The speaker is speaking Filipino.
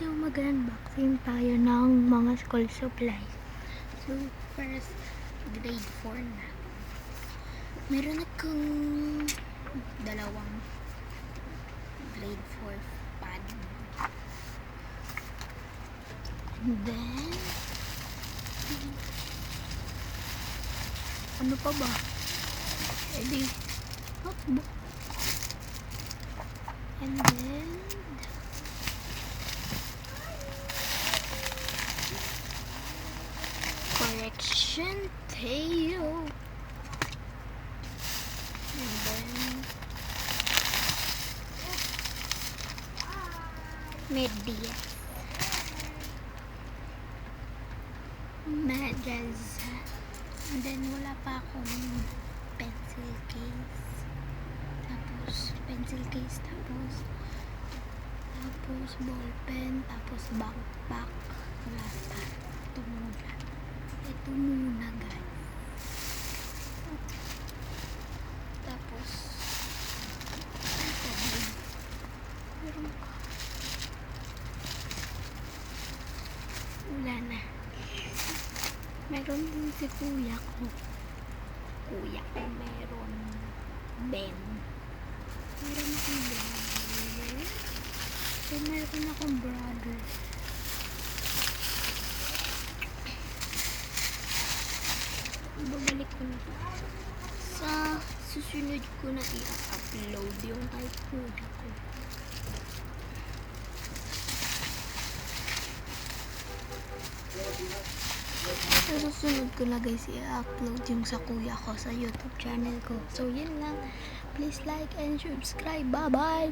So, mag-unboxing tayo ng mga school supplies. So, first, grade 4 na. Meron akong dalawang grade 4 pad. And then, ano pa ba? Edi, notebook. And then, correction tail. And then, media. Medals. And then, wala pa akong pencil case. Tapos ball pen, tapos backpack. Wala pa. Ito muna guys. Tapos meron pa. Wala na. Meron din si kuya ko. Meron Ben. Meron akong brother. Meron akong brother. Babalik ko na. Sa susunod ko na i-upload yung kay kuya ko. Sa susunod ko na guys i-upload yung sa kuya ko sa YouTube channel ko. So yun lang. Please like and subscribe. Bye bye.